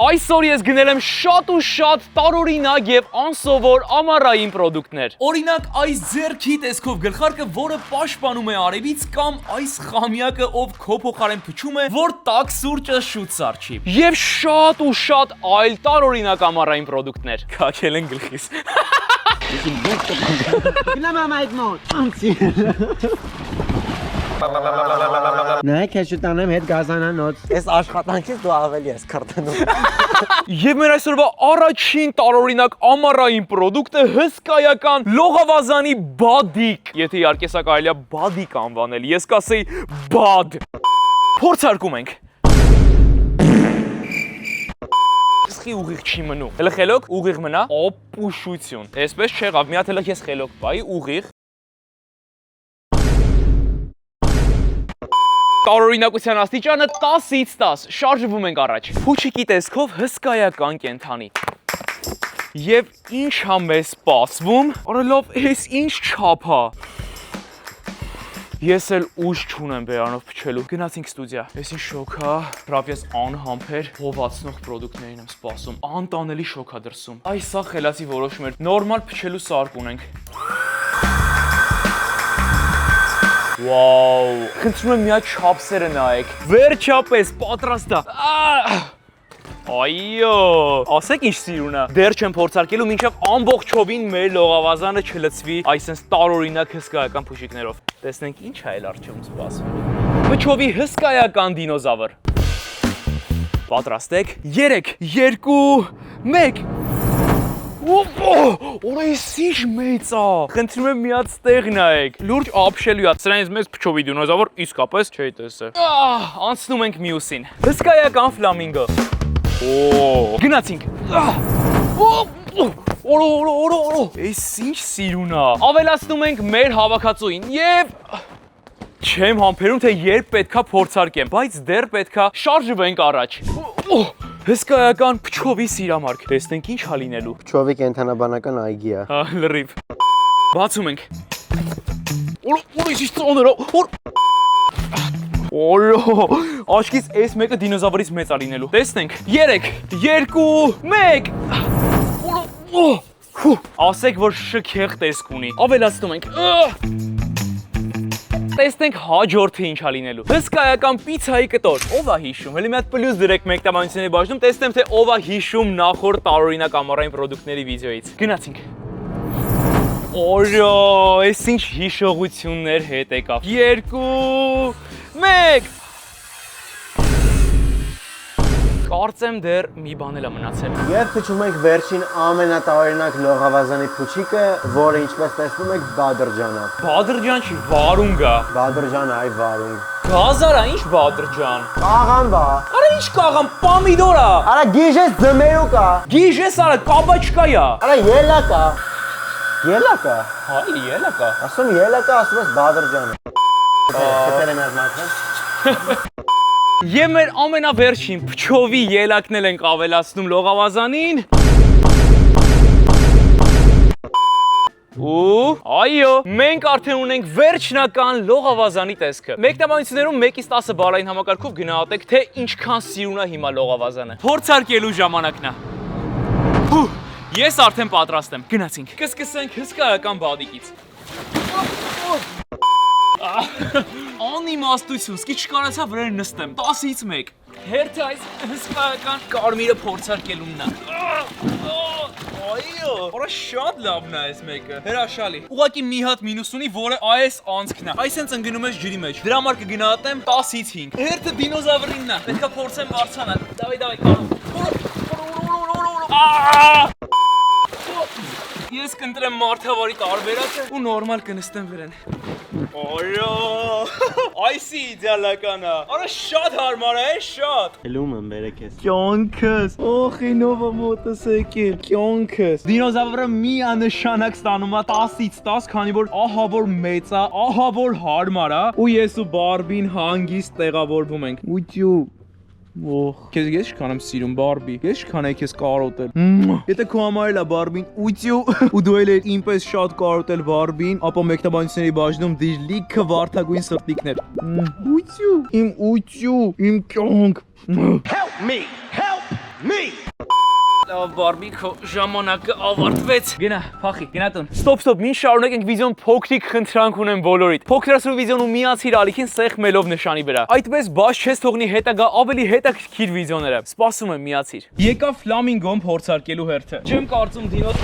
Այսօր ես գնել եմ շատ ու շատ տարօրինակ եւ անսովոր ամառային պրոդուկտներ։ Օրինակ այս ձեռքի տեսքով գլխարկը, որը պաշտպանում է արևից, կամ այս խամյակը, ով քո փոխարեն փչում է, որ տաք սուրճը շուտ սարճի։ Եվ շատ ու շատ այլ տարօրինակ ամառային պրոդուկտներ։ Քաշել են գլխիս։ Նայեք հեշտանեմ հետ գազանանոց։ Այս աշխատանքից դու ավելի ես քրտնում։ Եվ մեր այսօրվա առաջին տարօրինակ ամառային պրոդուկտը հսկայական լողավազանի բադիկ։ Եթե իհարկե սա կարելի է բադիկ անվանել, ես կասեի բադ։ Փորձարկում ենք։ Սխի ուղիղ չի մնում։ Հələ խելոք ուղիղ մնա։ Օպուշություն։ Այսպես չեղավ, մի հատ հələ ես խելոք բայ ուղիղ։ Տարօրինակության աստիճանը 10-ից 10, շարժվում ենք առաջ։ Փուչիկի տեսքով հսկայական կենդանի։ Եվ ինչ ա մեզ սպասվում, արելով էս ինչ չափ ա։ Ես էլ ուժ չունեմ բերանով փչելու։ Գնացինք ստուդիա։ Էս ինչ շոկ ա, ռապ ես անհամբեր հովացնող պրոդուկտներին եմ սպասում։ Անտանելի շոկ ա դրսում։ Այս սա խելացի որոշում էր։ Նորմալ փչելու սարք ունենք։ Վաու, խնդրում եմ միա չափսերը նայեք, վերջապես պատրաստ է։ Այո, ասեք ինչ սիրուն է։ Դեռ չեմ փորձարկելու, մինչև ամբողջովին մեր լողավազանը չլցվի այսպես տարօրինակ հսկայական փուշիկներով։ Տեսնենք ինչ է այլ առջևում սպասվում։ Փչովի հսկայական դինոզավր։ Պատրաստ եք։ 3, 2, 1։ Օր այս ինչ մեծ ա։ Խնդրում եմ միած տեղ նայեք։ Լուրջ ապշելու է։ Սրանից մեծ փչովի դինոզավր իսկապես չէի տեսել։ Անցնում ենք մյուսին։ Հսկայական ֆլամինգո։ Գնացինք։ Օրո։ Այս ինչ սիրուն ա։ Ավելացնում ենք մեր հավաքածուին եւ չեմ համբերում թե երբ պետքա փորձարկեմ, բայց դեռ պետքա շարժվենք առաջ։ Հսկայական փչովի սիրամարգ։ Տեսնենք ինչ ա լինելու։ Փչովի կենթանաբանական այգի է։ Լրիվ։ Բացում ենք։ Օր ինչ ծոներ։ Օրո, աչքից այս մեկը դինոզավրից մեծ ա լինելու։ Տեսնենք։ 3, 2, 1։ Ասեք, որ շքեղ տեսք ունի։ Ավելացնում ենք։ Տեսնենք հաջորդը ինչ ա լինելու։ Հսկայական պիցայի կտոր։ Ով ա հիշում։ Հələ մի հատ պլյուս դրեք մեկտաբանությունների բաժնում, տեսնեմ թե ով ա հիշում նախորդ տարօրինակ ամառային պրոդուկտների վիդեոից։ Գնացինք։ Օրո, այս ինչ հիշողություններ հետ եկավ։ 2, 1։ Կարծեմ դեռ մի բան էլ ա մնացել։ Եվ փչում ենք վերջին ամենատարօրինակ լողավազանի փուչիկը, որը ինչպես տեսնում եք Բադրջան է։ Բադրջան չի, Վարունգ ա։ Բադրջան, այ Վարունգ։ Գազարա, ինչ Բադրջան։ Կաղան բա։ Արա ինչ կաղան, պամիդոր ա։ Արա գիժես ձմերուկ ա։ Գիժես արա, կաբաչկա ա։ Արա ելակ ա։ Ելակ ա։ Հա, ելակ ա։ Ասում ելակ ա, ասում ես Բադրջան։ Քետերը միած մացնեմ։ Եվ մեր ամենավերջին փչովի ելակն էլ ենք ավելացնում լողավազանին։ Ու այո, մենք արդեն ունենք վերջնական լողավազանի տեսքը։ Մեկնաբանություններում 1-ից 10 բառային համակարգով գնահատեք, թե ինչքան սիրուն է հիմա լողավազանը։ Փորձարկելու ժամանակն է։ Ես արդեն պատրաստ եմ։ Գնացինք։ Կսկսենք հսկայական բադիկից։ Անիմաստություն, սկի չկարացա վրան նստեմ, 10-ից 1։ Հերթը այս հսկայական կարմիրը փորձարկելումն է։ Այո, որը շատ լավն է այս մեկը, հրաշալի։ Ուղղակի մի հատ մինուս ունի, որը այս անցքն է։ Այս հենց ընկնում ես ջրի մեջ։ Դրա համար կգնահատեմ 10-ից 5։ Հերթը դինոզավրինն է, պետքա փորձեմ բարձրանալ։ Դավայ, Ես կընտրեմ մարդավարի տարբերակը ու նորմալ կնստեմ վրան։ Օրո, այսի իդեալական է։ Արա շատ հարմար է, շատ։ Հելում եմ բերեք ես։ Կյանքս, օխինովը մոտս եկել, կյանքս։ Դինոզավրը միանշանակ ստանում է 10-ից 10, քանի որ ահա որ մեծ է, ահա որ հարմար է, ու ես ու Բարբին հանգիստ տեղավորվում ենք։ Ուտյու։ Քեզ ես չքան եմ սիրում Բարբի, ես չքան է քեզ կարոտել։ Եթե քո համար էլ է Բարբին ուտյու ու դու էլ ինպես շատ կարոտել Բարբին, ապա մեկնաբանությունների բաժնում դիր լիքը վարդագույն սրտիկներ։ Ուտյու, իմ կյանք։ Help me, help me. Լավ բարբիկո ժամանակը ավարտվեց։ Գնա, փախի, գնա տուն։ Ստոպ, մին շարունակենք վիդեոն փոքրիկ խնդրանք ունեմ բոլորիդ։ Փոքրացրու վիդեոն ու միացիր ալիքին սեղմելով նշանի վրա։ Այդպես բաց չես թողնի հետագա ավելի հետաքրքիր վիդեոները։ Սպասում եմ միացիր։ Եկավ ֆլամինգոն փորձարկելու հերթը։ Չեմ կարծում դինոց։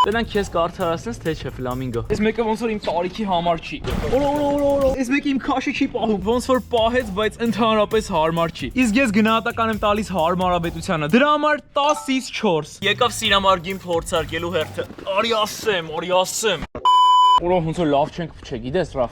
Դրանք քեզ կարդարացնես թե չէ ֆլամինգո։ Այս մեկը ոնց որ իմ տարիքի համար չի։ Օրո։ Այս մեկը իմ քաշը չի պահում, ոնց որ պահեց, բայց ընդհանրապես հարմար չի։ Իսկ ես գնահատական եմ տալիս հարմարավետությանը։ Դրա համար 10-ից 4։ Եկավ սիրամարգին փորձարկելու հերթը։ Արի ասեմ։ Օրո ոնց որ լավ չենք փչե, գիտես Ռաֆ։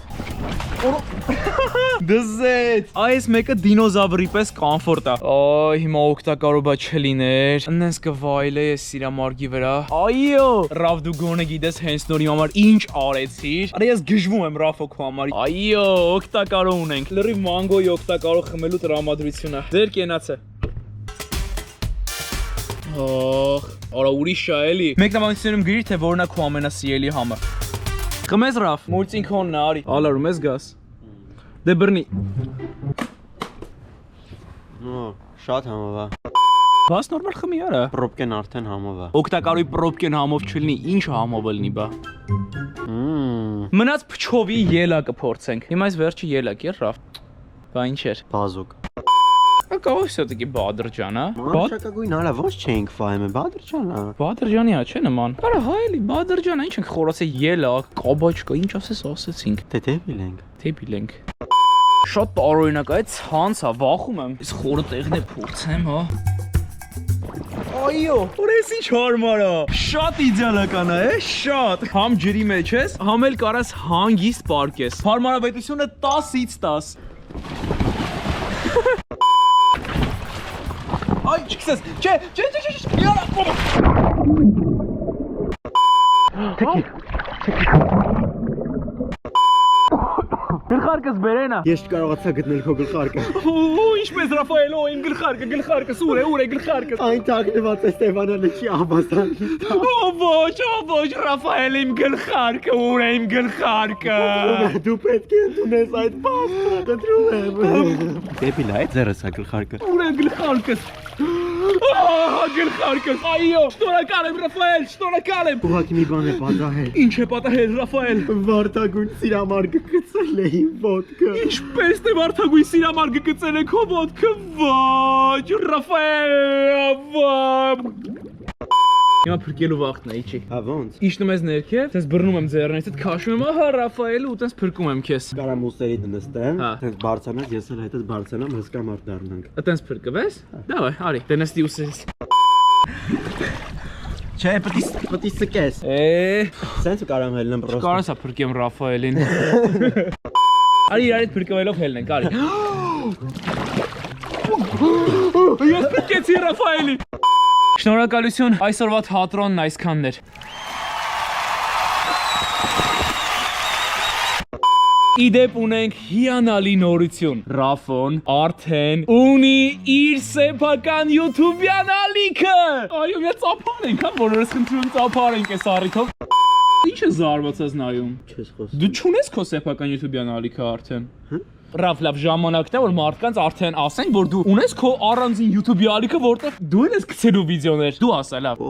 Դզետ։ Այս մեկը դինոզավրի պես կոմֆորտ է։ Այ հիմա օգտակարոբա չլիներ։ Աննես կվայել է սիրամարգի վրա։ Այո, Ռաֆ դու գոնե գիտես հենց նոր իմ համար ինչ արեցիր։ Արա ես գժվում եմ Ռաֆո քո համար։ Այո, օգտակարո ունենք։ Լրիվ մանգոյի օգտակարո խմելու տրամադրությունը։ Ձեր կենացը։ Արա ուրիշ է էլի։ Մեկնաբանությունում գրիր թե որն է քո ամենասիրելի համը։ Խմես Ռաֆ, մուլտին քոնն է, արի։ Ալարում ես գաս։ Դե բռնի։ Շատ համով է։ Բաս նորմալ խմի արա։ Պրոպկեն արդեն համով է։ Օգտակարոյի պրոպկեն համով չլինի, ինչ համով լինի բա։ Մնաց փչովի ելակը փորձենք։ Հիմա այս վերջի ելակ է Ռաֆ։ Բա ինչ էր։ Բազուկ։ Կավո всё-таки Բադրջան, հա։ Շակագույն արա ոչ չէինք ֆայմը, Բադրջանը։ Բադրջանի է, չէ նման։ Արա հայելի Բադրջանը, ինչ ենք խորացել ելակ, կաբաչկա, ինչ ասեցինք։ Դե դեպիլ ենք։ Դեպիլ ենք։ Շատ տարօրինակ է, ցանց է, վախում եմ։ Այս խորը տեղն է փորձեմ, հա։ Այո, որես ինչ հարմար է։ Շատ իդեալական է, շատ։ Համ ջրի մեջ ես, համ էլ կարաս հանգիստ պարկես։ Հարմարավետությունը 10-ից 10։ Այ, չքսես, չէ, յարա։ Գլխարկս բերենա։ Ես չկարողացա գտնել քո գլխարկը։ Ինչպես Ռաֆայելո, իմ գլխարկս ուր է գլխարկս։ Այն թաքնված է Ստեվանյանը չի ամասան։ Ոչ, Ռաֆայել իմ գլխարկը, ուր է իմ գլխարկը։ Դու պետք է ընդունես այդ փաստը, կտրում եմ։ Դեպիլ է ձերս է գլխարկը։ Ուր է գլխարկս։ Գլխարկս, այո, շնորհակալ եմ Ռաֆայել, շնորհակալ եմ։ Ուղղակի մի բան է պատահել։ Ինչ է պատահել Ռաֆայել։ Վարդագույն սիրամարգը գցել է իմ ոտքը։ Ինչպես թե վարդագույն սիրամարգը գցել է քո ոտքը, ոչ, Ռաֆայել։ Հիմա փրկելու վախտն է, իջի։ Հա ոնց։ Իջնում ես ներքև, տես բռնում եմ ձեռներից, այդ քաշում եմ, ահա Ռաֆայելը ու տես փրկում եմ քեզ։ Կարամ ուսերի դնստեմ, Հա։ տես բարձանաս, ես էլ հետս բարձանամ, հսկա մարդ դառնանք։ Այդտենց փրկվես։ Դավայ, արի, դենստի ուսես։ Չէ, պետք է սկես։ Սենց կարամ հելնեմ պրոստը։ Կարաս է փրկեմ Ռաֆայելին։ Արի իրար հետ փրկվելով հելնենք, արի։ Ես փրկեցի Ռաֆայելին։ Շնորհակալություն, այսօրվա թատրոնն այսքանն էր։ Իդեպ ունենք հիանալի նորություն։ Ռաֆոն արդեն ունի իր սեփական YouTube-յան ալիքը։ Այո, մի ծափար ենք, հա, բոլորս խնդրում ծափար ենք այս առիթով։ Ինչ է զարմացած նայում։ Չես խոսում։ Դու չունես քո սեփական YouTube-յան ալիքը արդեն։ Ռաֆ, լավ ժամանակն է, որ մարդկանց արդեն ասեն, որ դու ունես քո առանձին YouTube-ի ալիքը, որտեղ դու ես գցելու վիդեոներ։ Դու ասա, լավ։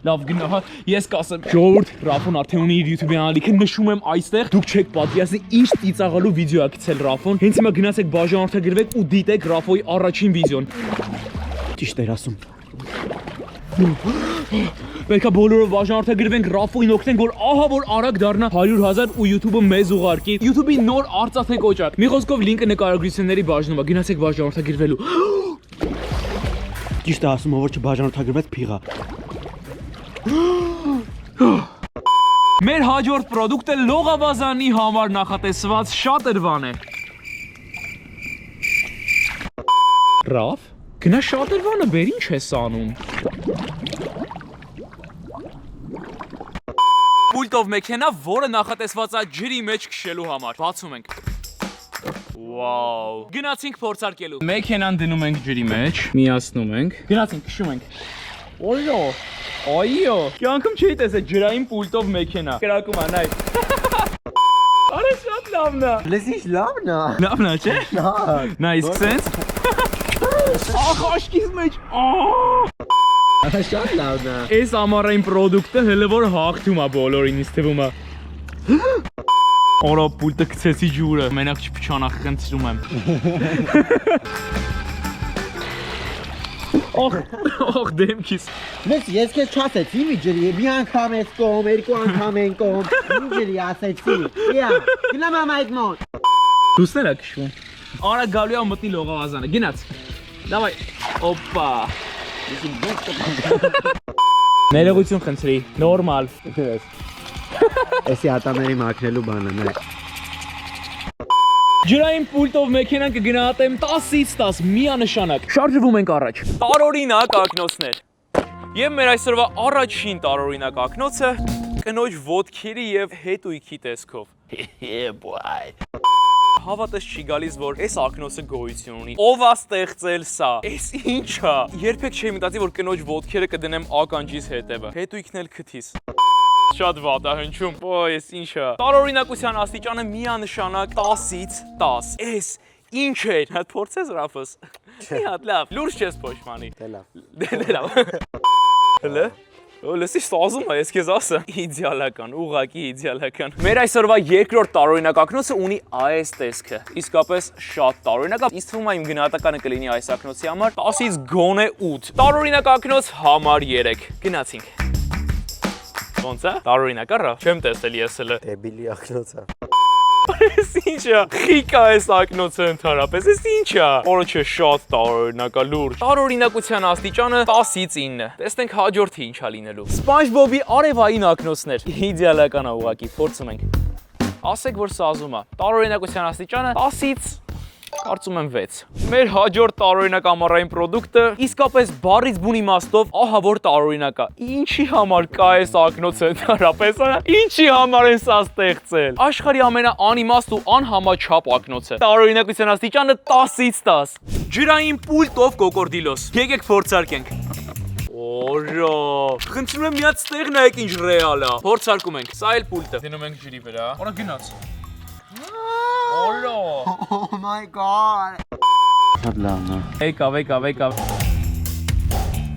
Լավ գնա, հա, ես կասեմ։ Ժողովուրդ, Ռաֆոն արդեն ունի իր YouTube-ի ալիքը, նշում եմ այստեղ։ Դուք չեք պատկերացնի ինչ ծիծաղալու վիդեո է գցել Ռաֆոն։ Հենց հիմա գնացեք բաժանորդագրվեք ու դիտեք Ռաֆոյի առաջին վիդեոն։ Ճիշտ էր ասում։ Պետք է բոլորով բաժանորդագրվենք, Ռաֆոին օգնենք, որ ահա որ արագ դառնա 100,000 ու YouTube-ը մեզ ուղարկի։ YouTube-ի նոր արծաթե կոճակ։ Մի խոսքով լինքը նկարագրությունների բաժնում է, գնացեք բաժանորդագրվելու։ Ճիշտ է ասում, որ չբաժանորդագրվեց փիղա։ Մեր հաջորդ պրոդուկտը լողավազանի համար նախատեսված շատրվան է։ Ռաֆ, գնա շատրվանը բեր, ինչ ես անում։ Պուլտով մեքենա, որը նախատեսված է ջրի մեջ քշելու համար։ Բացում ենք։ Վաու։ Գնացինք փորձարկելու։ Մեքենան դնում ենք ջրի մեջ, միացնում ենք։ Գնացինք, քշում ենք։ Այո։ Կյանքում չի տեսել ջրային պուլտով մեքենա։ Կրակում է, նայ։ Արա շատ լավն է։ Լես ինչ լավն է։ Լավն է, չէ։ Լավ։ Նայ, իսկ սենց։ Ախ, աշկիս մեջ։ Շատ լավն է։ Այս ամառային պրոդուկտը հələ որ հաղթում է բոլորին, ինձ թվում է։ Օրա պուլտը գցեցի ջուրը, մենակ չփչանա, խնդրում եմ։ Ախ, դեմքիս։ Մեծ ես քեզ չասեցի մի ջրի, մի անգամ ես կողմ, երկու անգամ են կողմ, մի ջրի ասեցի։ Իա, գնամ ամ այդ մոտ։ Դուսներ է քշվում։ Արա գալու է մտնի լողավազանը, գնաց։ Դավայ, օպա։ Ներողություն խնդրի, նորմալ։ Էսի ատաների մաքրելու բանը, նայ։ Ջրային պուլտով մեքենան կգնահատեմ 10-ից 10 միանշանակ։ Շարժվում ենք առաջ։ Տարօրինակ ակնոցներ։ Եվ մեր այսօրվա առաջին տարօրինակ ակնոցը կնոջ ոտքերի եւ հետույքի տեսքով։ Հավատես չի գալիս, որ այս ակնոցը գոյություն ունի։ Ով է ստեղծել սա։ Էս ինչ է։ Երբեք չի մտածի, որ կնոջ ոտքերը կդնեմ ականջիս հետևը։ Հետույքն էլ քթիս։ Շատ վատ է հնչում։ Ոյ, էս ինչ է։ Տարօրինակության աստիճանը միանշանակ 10-ից 10։ Էս ինչ է։ Հատ փորձես Ռաֆս։ Մի հատ լավ։ Լուրջ չես փոշմանի։ Դե լավ։ Հələ։ Լսի ստազում է, ես քեզ ասեմ։ Իդեալական, ուղղակի իդեալական։ Մեր այսօրվա երկրորդ տարօրինակ ակնոցը ունի այս տեսքը։ Իսկապես շատ տարօրինակ է։ Ինձ թվում է իմ գնահատականը կլինի այս ակնոցի համար 10-ից գոնե 8։ Տարօրինակ ակնոց համար 3։ Գնացինք։ Ոնց է։ Տարօրինակ առա։ Չեմ տեսել ես հələ։ Դեբիլի ակնոց է։ Էս ինչ է։ Խիկ է այս ակնոցը ընդհանրապես։ Էս ինչ է։ Որը շատ տարօրինակ է, լուրջ։ Տարօրինակության աստիճանը 10-ից 9։ Տեսնենք հաջորդը ինչ է լինելու։ SpongeBob-ի արևային ակնոցներ։ Իդեալական է ուղղակի, փորձում ենք։ Ասեք, որ սազում է։ Տարօրինակության աստիճանը 10-ից կարծում եմ 6։ Մեր հաջորդ տարօրինակ ամառային պրոդուկտը իսկապես բառից բուն իմաստով ահա որ տարօրինակ է։ Ինչի համար կա այս ակնոցը ընդհանրապես, ինչի համար են սա ստեղծել։ Աշխարհի ամենաանիմաստ ու անհամաչափ ակնոցը։ Տարօրինակության աստիճանը 10-ից 10։ Ջրային պուլտով կոկորդիլոս։ Եկեք փորձարկենք։ Օրո, խնդրում եմ մի հատ ստեղ նայեք ինչ ռեալ է։ Փորձարկում ենք։ Սա էլ պուլտը։ Դնում ենք ջրի վրա։ Օրա գնաց։ Օլո։ Oh my god։ Շատ լավն է։ Եկավ։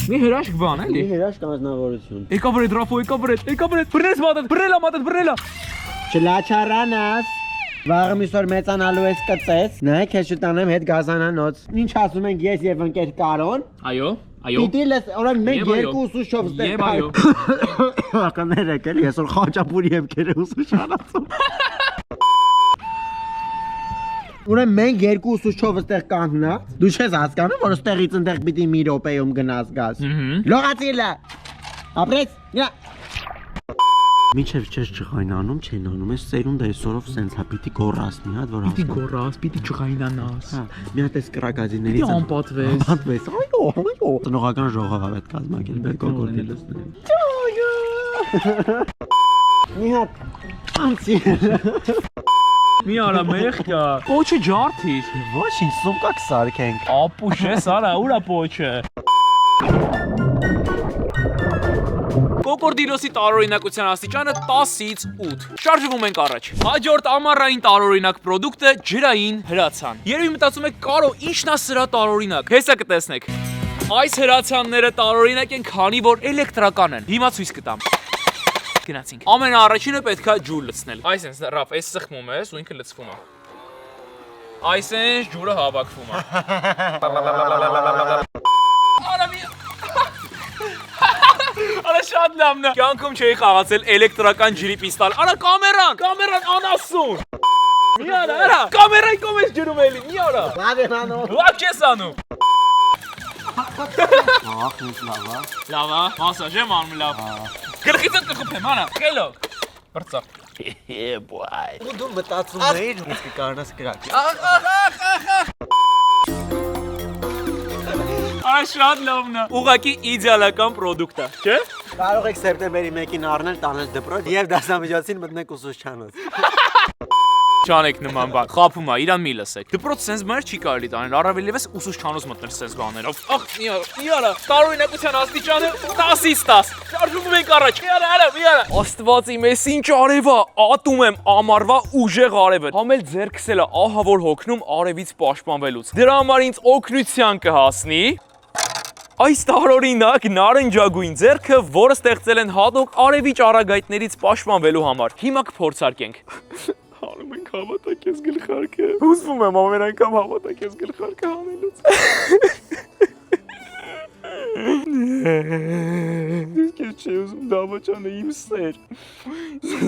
Մի հրաշք բան էլի։ Մի հրաշք անձնավորություն։ Եկավ վրեդ Ռաֆո, եկավ վրեդ։ Բռնես մատդ, բռնելա։ Չլաչարանաս։ Վաղը միսօր մեծանալու ես կծես։ Նայ քեզ շտանեմ հետ գազանանոց։ Ինչ ասում ենք ես եւ ընկեր Կարոն։ Այո։ Պիտի լես, օրան մենք երկու ուսուշով ստեղ։ Եվ այո։ Ականներ եկել, ես որ խաչապուրի եմ կերը ուսուշ անացում։ Ուրեմն մենք երկու ուսուցչով այստեղ կանգնած, դու չես հասկանում, որ այստեղից այնտեղ պիտի մի րոպեում գնաս գաս։ Լողացիլը։ Ապրես, նա։ Միջև չես ջղայնանում, չեն անում, ես սերունդը այսօրով սենց հա պիտի գոռաս մի հատ, որ Պիտի գոռաս, պիտի ջղայնանաս։ Հա, մի հատ էս կրակազիներից Պիտի անպատվես։ Անպատվես, այո։ Տնողական ժողով ավետ կազմակել բեր կոկորդիլոսներ։ Մի հատ անցի։ Մի արա մեղքա։ Պոչը ջարդիր։ Ոչինչ, սումկակ սարքենք։ Ապուշ ես արա, ուրա պոչը։ Կոկորդիլոսի տարօրինակության աստիճանը 10-ից 8։ Շարժվում ենք առաջ։ Հաջորդ ամառային տարօրինակ պրոդուկտը ջրային հրացան։ Երևի մտածում եք, Կարո, ինչն է սրա տարօրինակ։ Հեսա կտեսնեք։ Այս հրացանները տարօրինակ են, քանի որ էլեկտրական են։ Հիմա ցույց կտամ։ Գնացինք։ Ամենաառաջինը պետքա ջուր լցնել։ Այսինքն, Ռաֆ, այս սխմում ես ու ինքը լցվում է։ Այսինքն ջուրը հավաքվում է։ Արա շատ լավն է։ Կյանքում չէի խաղացել էլեկտրական ջրի պիստալ։ Արա կամերան անասուն։ Մի արա, կամերայի կողմ ես ջրում էլի, մի արա։ Լավ եմ անում։ Լավ չես անում։ Ախ, ինչ լավ է։ Լավ է, մասաժ եմ անում լավ։ Գլխից կխփեմ, արա, խելոք։ Բրծա։ Ու դու մտածում էիր, ինչ կկարնաս կրակ։ Արա շատ լավն է։ Ուղղակի իդեալական պրոդուկտ է, չէ՞։ Կարող եք սեպտեմբերի 1-ին առնել, տանել դպրոց եւ դասամիջոցին մտնեք ուսուցչանոց։ Չանեք նման բան։ Խափում է, իրան մի լսեք։ Դպրոց սենց մայր չի կարելի տանել, առավել եւս ուսուցչանոց մտնել սենց բաներով։ Ախ, միարա, տարօրինակության աստիճանը 10-ից 10։ Շարժվում ենք առաջ։ Միարա։ Աստվածի մեզ ինչ արև է, ատում եմ ամառվա ուժեղ արևը։ Համել ձերքս էլ է, ահա որ հոգնում արևից պաշտպանվելուց։ Դրա համար ինձ օգնության կհասնի այս տարօրինակ նարնջագույն ձեռքը, որը ստեղծել են հատուկ արևի ճառագայթներից պաշտպանվելու համար։ Հիմա կփորձարկենք։ Հանում ենք հավատակես գլխարկը։ Հուզվում եմ ամեն անգամ հավատակես գլխարկը հանելուց։ Ես չի ուզում դավաճանը իմ սեր։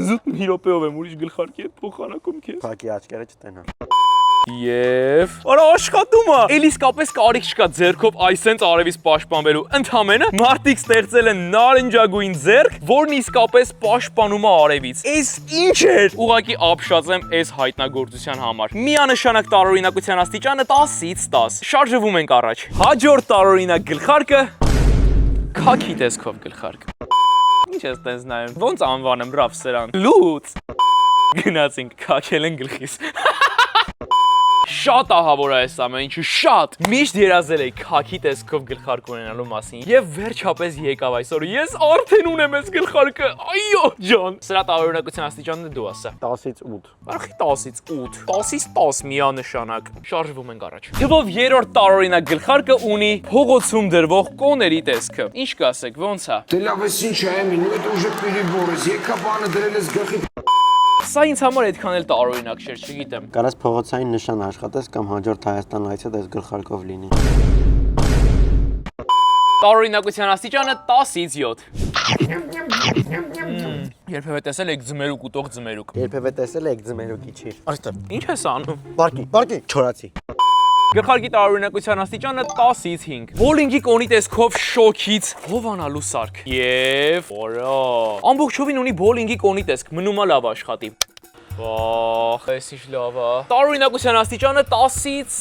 Զուտ մի րոպեով եմ ուրիշ գլխարկի հետ փոխանակում քեզ։ Փակի աչքերը չտենա։ Եվ արա աշխատում է։ Էլ իսկապես կարիք չկա ձեռքով այսենց արևից պաշտպանվելու։ Ընդհանրապես մարդիկ ստեղծել են նարնջագույն ձեռք, որն իսկապես պաշտպանում է արևից։ Էս ինչ էր։ Ուղղակի ապշած եմ այս հայտնագործության համար։ Միանշանակ տարօրինակության աստիճանը 10-ից 10։ Շարժվում ենք առաջ։ Հաջորդ տարօրինակ գլխարկը քաքի տեսքով գլխարկ։ Ինչ ես տենց նայում։ Ոնց անվանեմ ռաֆ սրան։ Լուց։ Գնացինք քաքել են գլխիս։ Շատ ահավոր է այս ամեն ինչը, շատ։ Միշտ երազել էի քաքի տեսքով գլխարկ ունենալու մասին եւ վերջապես եկավ այսօր։ Ես արդեն ունեմ այս գլխարկը։ Այո, ջան։ Սրա տարօրինակության աստիճանն դու ասա։ 10-ից 8։ Արխի 10-ից 8։ 10-ից 10 միանշանակ։ Շարժվում ենք առաջ։ Թվով երրորդ տարօրինակ գլխարկը ունի փողոցում դրվող կոների տեսքը։ Ինչ կասեք, ոնց է։ Ты лавես ինչ է, ну это уже перебор, եկա բանը դրել ես գլխի։ Սա ինձ համար այդքան էլ տարօրինակ չէր, չգիտեմ։ Կարաս փողոցային նշան աշխատես կամ հաջորդ Հայաստան այցդ այս գլխարկով լինի։ Տարօրինակության աստիճանը 10-ից 7։ Երբևէ տեսել եք ձմերուկ ուտող ձմերուկ։ Երբևէ տեսել եք ձմերուկի չի։ Այստեղ։ Ինչ ես անում։ Բարկի, չորացի։ Գլխարկի տարօրինակության աստիճանը 10-ից 5։ Բոլինգի կոնի տեսքով շոքից հովանալու սարք։ Եվ օրա։ Ամբողջովին ունի բոլինգի կոնի տեսք, մնում է լավ աշխատի։ Վախ, էս ինչ լավ է։ Տարօրինակության աստիճանը 10-ից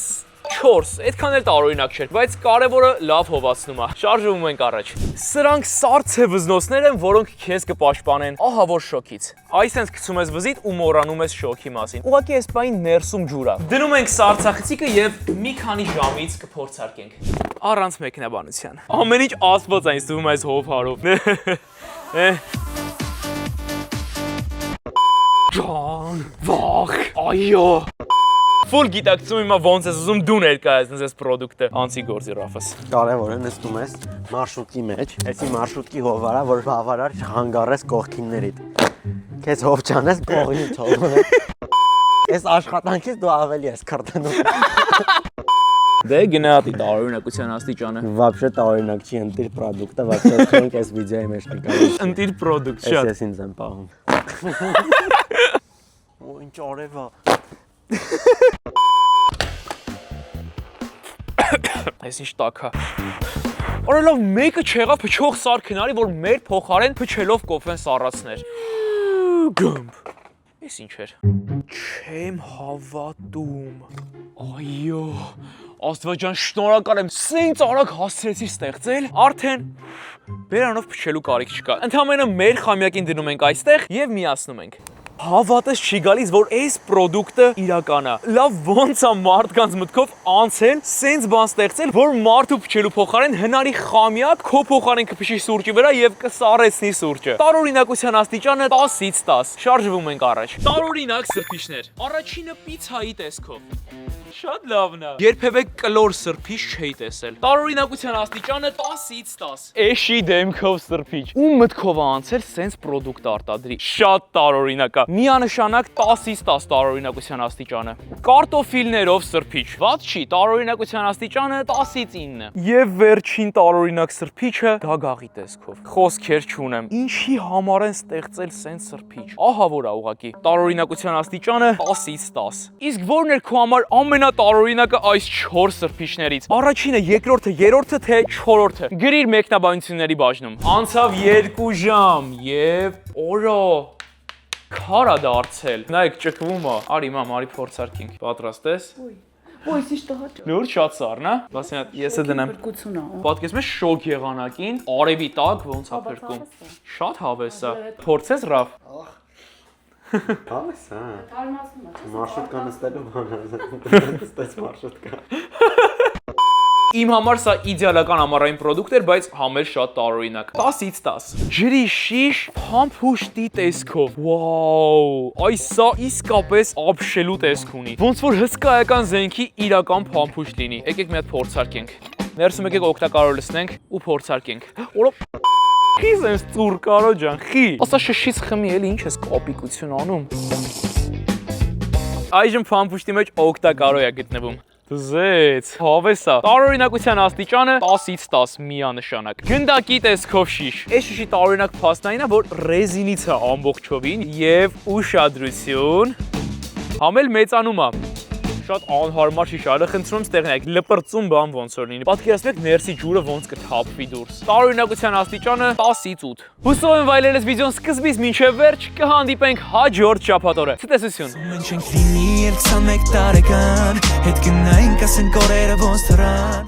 4, այդքան էլ տարօրինակ չէր, բայց կարևորը լավ հովացնում է։ Շարժվում ենք առաջ։ Սրանք սառցե վզնոցներ են, որոնք քեզ կպաշտպանեն ահավոր շոքից։ Այսենց գցում ես վզիդ ու մոռանում ես շոքի մասին։ Ուղղակի այս բանին ներսում ջուր է։ Դնում ենք սառցախցիկը եւ մի քանի ժամից կփորձարկենք։ Առանց մեկնաբանության։ Ամեն ինչ աստված այնց թվում է այս հովհարով։ Ջան, վախ, այո։ Ֆուլ գիտակցում հիմա ոնց ես ուզում դու ներկայացնես այս պրոդուկտը։ Անցի գործի Ռաֆս։ Կարևորը նստում ես մարշրուտի մեջ, այսի մարշրուտի հովարա, որ բավարար հանգարես կողքիններիդ։ Քեզ հով չանես կողնի թող։ Այս աշխատանքից դու ավելի ես քրտնում։ Դե գնահատի տարօրինակության աստիճանը։ Вообще տարօրինակ չի ընտիր պրոդուկտը, вообще քոնք այս վիդեոյի մեջ կգա։ Ընտիր պրոդուկտ շատ։ Ես ինձ եմ պահում։ Ու ինչ արև է։ Այս ինչ տաք է։ Օրելով մեկը չեղավ փչող սարք հնարի, որ մեր փոխարեն փչելով կոփեն սառացներ։ Գմբ։ Այս ինչ էր։ Չեմ հավատում։ Այո։ Աստվածջան, շնորհակալ եմ, սենց արագ հասցրեցի ստեղծել, արդեն բերանով փչելու կարիք չկա։ Ընդհանրապես մեր խամյակին դնում ենք այստեղ եւ միացնում ենք։ Հավատես չի գալիս, որ այս պրոդուկտը իրական է։ Լավ ոնց է մարդկանց մտքով անցել, սենց բան ստեղծել, որ մարդու փչելու փոխարեն հնարի խամյակ քո փոխարեն կփչի սուրճի վրա եւ կսառեցնի սուրճը։ Տարօրինակության աստիճանը 10-ից 10։ Շարժվում ենք առաջ։ Տարօրինակ սրբիչներ։ Առաջինը պիցայի տեսքով։ Շատ լավն է։ Երբևէ կլոր սրբիչ չէի տեսել։ Տարօրինակության աստիճանը 10-ից 10։ Էշի դեմքով սրբիչ։ Ու մտքով է անցել սենց պրոդուկտ արտադրի։ Շատ տարօրինակ է։ Միանշանակ 10-ից 10 տարօրինակության աստիճանը։ Կարտոֆիլներով սրբիչ։ Ված չի, տարօրինակության աստիճանը 10-ից 9։ Եվ վերջին տարօրինակ սրբիչը գագաղի տեսքով։ Խոսքեր չունեմ։ Ինչի համար են ստեղծել սենց սրբիչ։ Ահա որ է ուղակի։ Տարօրինակության աստիճանը 10-ից 10։ Իսկ որն էր քո համար ամենատարօրինակը այս 4 սրբիչներից։ Առաջինը, երկրորդը, երրորդը թե չորրորդը։ Գրիր մեկնաբանությունների բաժնում։ Անցավ 2 ժամ եւ օրո քարա դարձել։ Նայեք, ճկվում է։ Արի մամ, արի փորձարկենք։ Պատրաստ ես։ Ой, си что хочу. Լուրջ շատ սառն է։ Բասի ես է դնեմ։ Պատկերացնում ես շոկ եղանակին, արևի տակ ոնց է փրկում։ Շատ հավես է։ Փորձես Ռաֆ։ Հավես, հա։ Թարմացնում է։ Մարշրուտկան նստելու բան է։ Ստես մարշրուտկա։ Իմ համար սա իդեալական ամառային պրոդուկտ էր, բայց համել շատ տարօրինակ։ 10-ից 10։ Ջրի շիշ փամփուշտի տեսքով։ Վաու, այս սա իսկապես ապշելու տեսք ունի։ Ոնց որ հսկայական զենքի իրական փամփուշտ լինի։ Եկեք մի հատ փորձարկենք։ Ներսում եկեք օգտակարով լցնենք ու փորձարկենք։ Օլո Խիզ ես ծուր կարո ջան, խի։ Ասա շշից խմի էլի ինչ ես կոպիկություն անում։ Այժմ փամփուշտի մեջ օգտակարո է գտնվում։ Դզեց, հավես է։ Տարօրինակության աստիճանը 10-ից 10 միանշանակ։ Գնդակի տեսքով շիշ։ Այս շիշի տարօրինակ փաստն այն է, որ ռեզինից է ամբողջովին եւ ուշադրություն համել մեծանում է։ Շատ անհարմար շիշ է, խնդրում ստեղնեք լպրծում բան ոնց որ լինի։ Պատկերացնեք ներսի ջուրը ոնց կթափվի դուրս։ Տարօրինակության աստիճանը 10-ից 8։ Հուսով եմ վայելել վիդեոն սկզբից մինչև վերջ, կհանդիպենք հաջորդ շաբաթօրը։ Ցտեսություն։ Մենք չենք լինի 21 տարեկան, հետ գնային կասեն կորերը ոնց թռան։